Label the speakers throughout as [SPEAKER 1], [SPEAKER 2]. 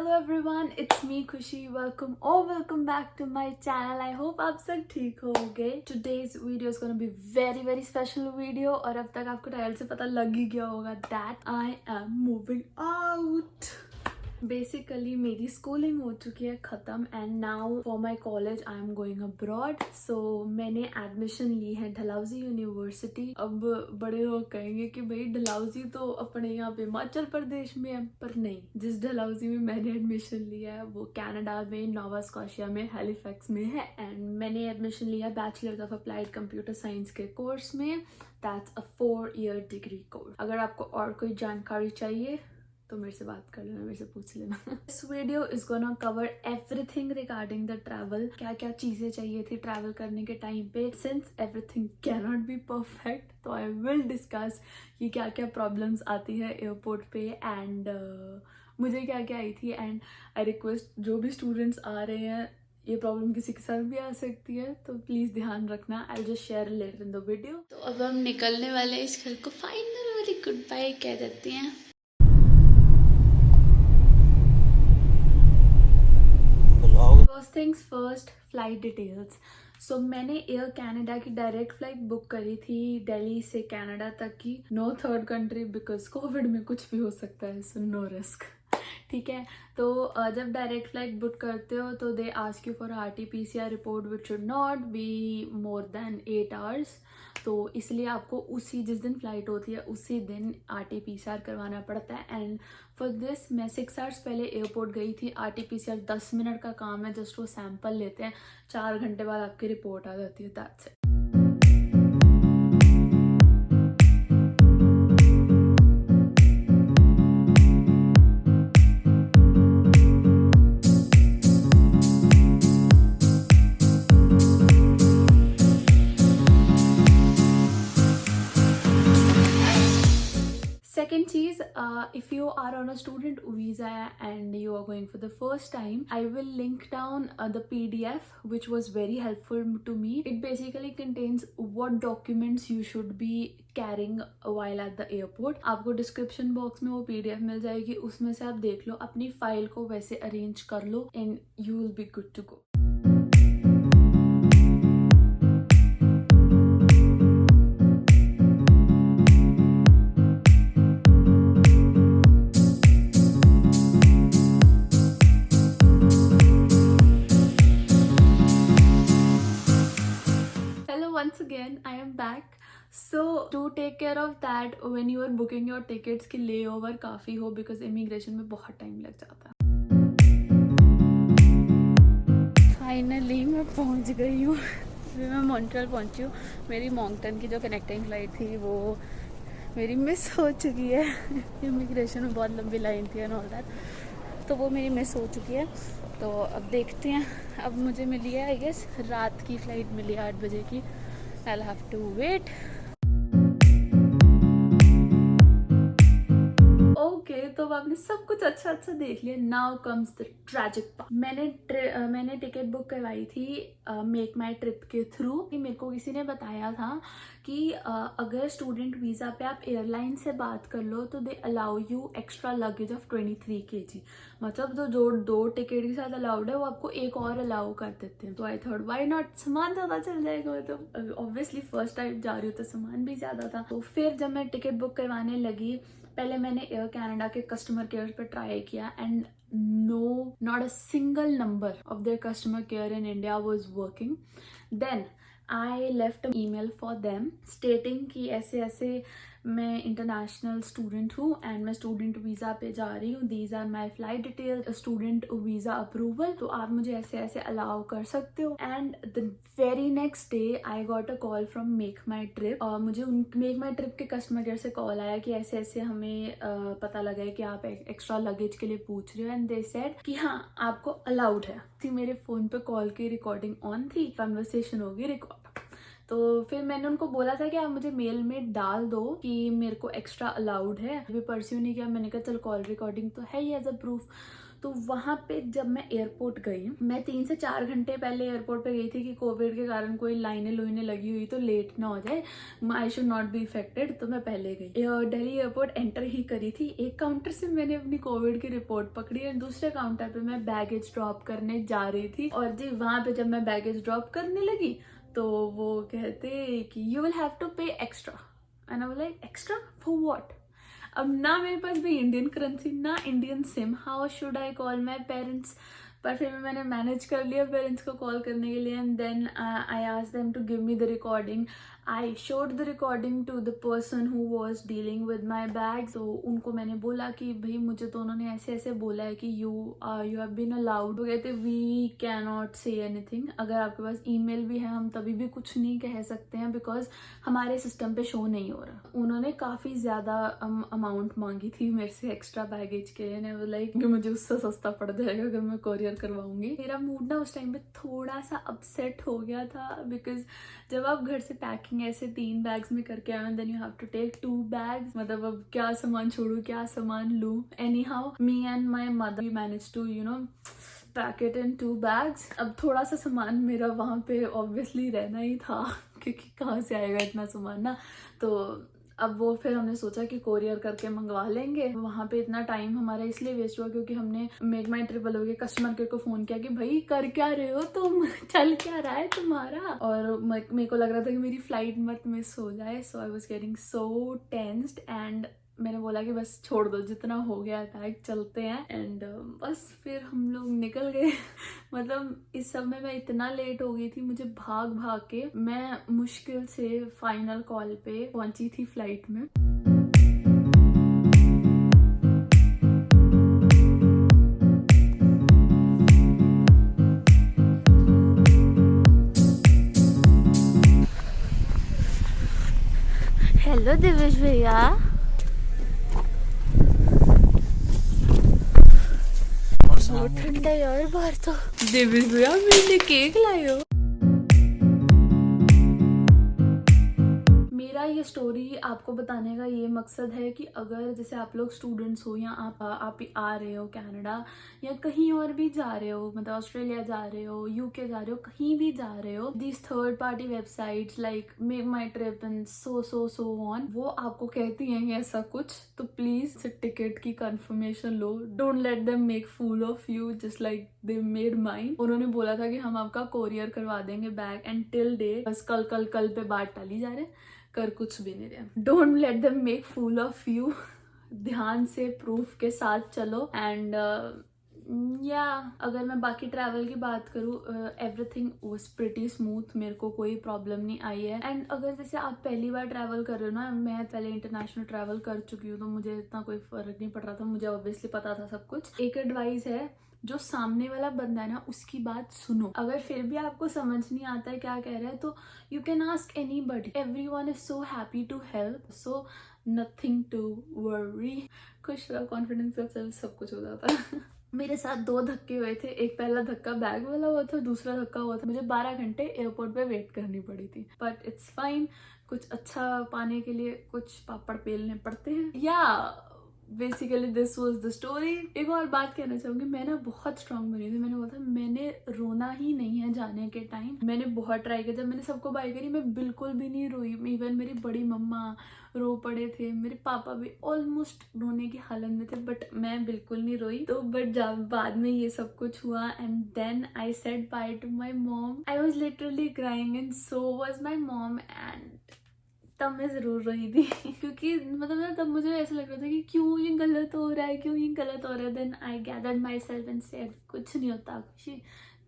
[SPEAKER 1] Hello everyone, it's me Khushi. Welcome back to my channel. I hope आप सब ठीक होंगे. Today's video is gonna be very special video और अब तक आपको टाइटल से पता लग ही गया होगा that I am moving out. Basically मेरी स्कूलिंग हो चुकी है ख़त्म and now for my college I am going abroad. So मैंने एडमिशन ली है डलहौजी यूनिवर्सिटी. अब बड़े लोग कहेंगे कि भाई डलहौजी तो अपने यहाँ पे हिमाचल प्रदेश में है, पर नहीं. जिस डलहौजी में मैंने एडमिशन लिया है वो कनाडा में नोवा स्कॉशिया में हैलिफैक्स में है एंड मैंने एडमिशन लिया bachelors of applied computer science के कोर्स में. That's a 4-year degree course. अगर आपको और कोई जानकारी चाहिए तो मेरे से बात कर लेना, मेरे से पूछ लेना. This video is gonna cover everything regarding the travel. क्या क्या चीजें चाहिए थी ट्रैवल करने के टाइम पे. Since everything can not be perfect तो आई विल डिस्कस कि क्या क्या प्रॉब्लम्स आती है एयरपोर्ट पे एंड मुझे क्या क्या आई थी. एंड आई रिक्वेस्ट जो भी स्टूडेंट्स आ रहे हैं, ये प्रॉब्लम किसी के साथ भी आ सकती है तो प्लीज ध्यान रखना. I just share letter in the video. तो अब हम निकलने वाले हैं इस घर को. फाइनल वाली गुड बाय कह देते हैं. First things first, flight details. So मैंने एयर कनाडा की डायरेक्ट फ्लाइट बुक करी थी दिल्ली से कनाडा तक की. No third country because Covid में कुछ भी हो सकता है, सो नो रिस्क. ठीक है. तो जब डायरेक्ट फ्लाइट बुक करते हो तो they ask you for RT-PCR report which should not be more than 8 hours. तो इसलिए आपको उसी जिस दिन फ्लाइट होती है उसी दिन RT-PCR करवाना पड़ता है. एंड फॉर दिस मैं 6 hours पहले एयरपोर्ट गई थी. RT-PCR 10 मिनट का काम है, जस्ट वो सैंपल लेते हैं. 4 घंटे बाद आपकी रिपोर्ट आ जाती है. That's it. Second cheese, if you are on a student visa and you are going for the first time, I will link down the PDF which was very helpful to me. It basically contains what documents you should be carrying while at the airport. आपको description box में वो PDF मिल जाएगी, उसमें से आप देख लो, अपनी file को वैसे अरेंज कर लो and you will be good to go. Once again I am back. So to take care of that when you are booking your tickets कि layover काफ़ी हो because immigration में बहुत टाइम लग जाता है. फाइनली मैं पहुंच गई हूँ. मैं मॉन्ट्रियल पहुंची हूँ. मेरी मॉन्गटन की जो कनेक्टिंग फ्लाइट थी वो मेरी मिस हो चुकी है. इमिग्रेशन में बहुत लंबी लाइन थी एंड ऑल दैट, तो वो मेरी मिस हो चुकी है. तो अब देखते हैं. अब मुझे मिली है आई गेस रात की फ़्लाइट मिली है 8 बजे की. I'll have to wait. Okay, तो अब आपने सब कुछ अच्छा देख लिया. Now comes the tragic part. मैंने टिकट बुक करवाई थी मेक माई ट्रिप के थ्रू. मेरे को किसी ने बताया था कि अगर स्टूडेंट वीज़ा पे आप एयरलाइन से बात कर लो तो they allow you extra luggage of 23 kg. मतलब जो 2 टिकट के साथ अलाउड है वो आपको एक और अलाउ कर देते हैं. तो आई थॉट व्हाई नॉट, सामान ज़्यादा चल जाएगा. तो ऑब्वियसली फर्स्ट टाइम जा रही हूँ तो सामान भी ज़्यादा था. तो फिर जब मैं टिकट बुक करवाने लगी, पहले मैंने एयर कनाडा के कस्टमर केयर पे ट्राई किया and no, not a single number of their customer care in India was working. Then I left email for them stating कि ऐसे ऐसे मैं इंटरनेशनल स्टूडेंट हूँ एंड मैं स्टूडेंट वीज़ा पे जा रही हूँ. These are my flight detail, student visa approval, तो आप मुझे ऐसे ऐसे अलाउ कर सकते हो. And the very next day I got a call from make My trip. मुझे मेक माई ट्रिप के कस्टमर केयर से कॉल आया कि ऐसे ऐसे हमें पता लगा है कि आप एक्स्ट्रा लगेज के लिए पूछ रहे हो एंड दे सेड कि हाँ आपको अलाउड है. मेरे फ़ोन पे कॉल की रिकॉर्डिंग ऑन थी, कन्वर्सेशन होगी रिकॉर्ड. तो फिर मैंने उनको बोला था कि आप मुझे मेल में डाल दो कि मेरे को एक्स्ट्रा अलाउड है. अभी परस्यू नहीं किया. मैंने कहा चल कॉल रिकॉर्डिंग तो है ही एज अ प्रूफ. तो वहाँ पे जब मैं एयरपोर्ट गई, मैं 3 से 4 घंटे पहले एयरपोर्ट पे गई थी कि कोविड के कारण कोई लाइनें लुइनें लगी हुई तो लेट ना हो जाए, I should not be affected, तो मैं पहले गई। दिल्ली एयरपोर्ट एंटर ही करी थी, एक काउंटर से मैंने अपनी कोविड की रिपोर्ट पकड़ी और दूसरे काउंटर पे मैं बैगेज ड्रॉप करने जा रही थी। और जी वहाँ पे जब मैं बैगेज ड्रॉप करने लगी तो वो कहते कि यू विल हैव टू पे extra, and I was like extra for what? अब ना मेरे पास भी इंडियन करेंसी ना Indian SIM, how should I call my parents? पर फिर मैंने मैनेज कर लिया पेरेंट्स को कॉल करने के लिए, and then I asked them to give me the recording. I showed the recording to the person who was dealing with my bag. तो उनको मैंने बोला कि भाई मुझे तो उन्होंने ऐसे ऐसे बोला है कि यू हैव बीन अलाउड। वो कहते we can not say anything, अगर आपके पास ईमेल भी है हम तभी भी कुछ नहीं कह सकते हैं बिकॉज हमारे सिस्टम पे शो नहीं हो रहा। उन्होंने काफ़ी ज़्यादा अमाउंट मांगी थी मेरे से एक्स्ट्रा बैगेज के लिए, ने लाइक कि मुझे उससे सस्ता पड़ जाएगा अगर मैं कोरियर करवाऊंगी। मेरा मूड ना उस टाइम पे थोड़ा सा अपसेट हो गया था बिकॉज जब आप घर से पैकिंग ऐसे 3 बैग्स में करके आए then you have to take 2 bags, मतलब अब क्या सामान छोड़ू क्या सामान लूँ। Anyhow me and my mother we manage to pack it in 2 bags. अब थोड़ा सा सामान मेरा वहाँ पे ऑब्वियसली रहना ही था क्योंकि कहाँ से आएगा इतना सामान ना, तो अब वो फिर हमने सोचा कि कोरियर करके मंगवा लेंगे। वहाँ पे इतना टाइम हमारा इसलिए वेस्ट हुआ क्योंकि हमने मेक माई ट्रिप वालों के कस्टमर केयर को फोन किया कि भाई कर क्या रहे हो तुम, चल क्या रहा है तुम्हारा, और मेरे को लग रहा था कि मेरी फ्लाइट मत मिस हो जाए। So I was getting so tensed and मैंने बोला कि बस छोड़ दो, जितना हो गया पैक चलते हैं। एंड बस फिर हम लोग निकल गए मतलब इस सब में मैं इतना लेट हो गई थी, मुझे भाग भाग के मैं मुश्किल से फाइनल कॉल पे पहुंची थी फ्लाइट में। हेलो दिवेश भैया, बहुत ठंडा यार बाहर तो। देवेश भैया मेरे लिए केक लाए हो। मेरा ये स्टोरी आपको बताने का ये मकसद है कि अगर जैसे आप लोग स्टूडेंट्स हो या आप आ रहे हो कनाडा या कहीं और भी जा रहे हो, मतलब ऑस्ट्रेलिया जा रहे हो, यूके जा रहे हो, कहीं भी जा रहे हो, this third party websites like Make My Trip and so on, वो आपको कहती हैं ऐसा कुछ, तो प्लीज टिकट की कंफर्मेशन लो। Don't let them make fool of you just like they made mine. उन्होंने बोला था कि हम आपका कोरियर करवा देंगे बैग, एंड टिल डेट बस कल पे बात टाली जा रहे, कर कुछ भी नहीं रहे। Don't let them make fool of you, ध्यान से प्रूफ के साथ चलो। एंड या अगर मैं बाकी ट्रैवल की बात करूँ, एवरीथिंग वाज प्रिटी स्मूथ, मेरे को कोई प्रॉब्लम नहीं आई है। एंड अगर जैसे आप पहली बार ट्रैवल कर रहे हो ना, मैं पहले इंटरनेशनल ट्रैवल कर चुकी हूँ तो मुझे इतना कोई फर्क नहीं पड़ रहा था, मुझे ऑब्वियसली पता था सब कुछ। एक एडवाइस है, जो सामने वाला बंदा है ना उसकी बात सुनो, अगर फिर भी आपको समझ नहीं आता है क्या कह रहा है तो you can ask anybody, everyone is so happy to help, so nothing to worry. खुश रहो, कॉन्फिडेंस के साथ सब कुछ हो जाता है। मेरे साथ 2 धक्के हुए थे, एक पहला धक्का बैग वाला हुआ था, दूसरा धक्का हुआ था मुझे 12 घंटे एयरपोर्ट पे वेट करनी पड़ी थी, बट इट्स फाइन। कुछ अच्छा पाने के लिए कुछ पापड़ बेलने पड़ते हैं। या basically this was the story. एक और बात कहना चाहूंगी, मैं ना बहुत स्ट्रांग बनी थी, मैंने बोला था मैंने रोना ही नहीं है जाने के टाइम। मैंने बहुत ट्राई किया, जब मैंने सबको बाय करी मैं बिल्कुल भी नहीं रोई, इवन मेरी बड़ी मम्मा रो पड़े थे, मेरे पापा भी ऑलमोस्ट रोने की हालत में थे, बट मैं बिल्कुल नहीं रोई। तो बट जब बाद में ये सब कुछ हुआ and then I said bye to my mom, I was literally crying and so was my mom, and तब मैं जरूर रही थी क्योंकि मतलब ना तब मुझे ऐसा लग रहा था कि क्यों ये गलत हो रहा है, क्यों ये गलत हो रहा है। Then I gathered myself and said कुछ नहीं होता Khushi,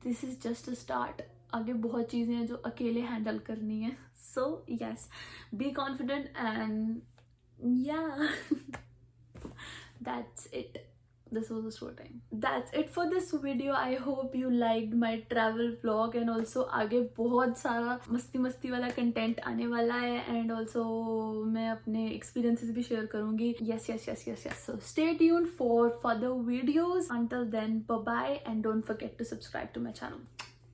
[SPEAKER 1] this is just a start, आगे बहुत चीजें हैं जो अकेले हैंडल करनी है। So yes, be confident and yeah that's it. This was a short time. That's it for this video. I hope you liked my travel vlog and also आगे बहुत सारा मस्ती वाला कंटेंट आने वाला है and also मैं अपने experiences भी share करूँगी. Yes. So stay tuned for further videos. Until then, bye bye and don't forget to subscribe to my channel.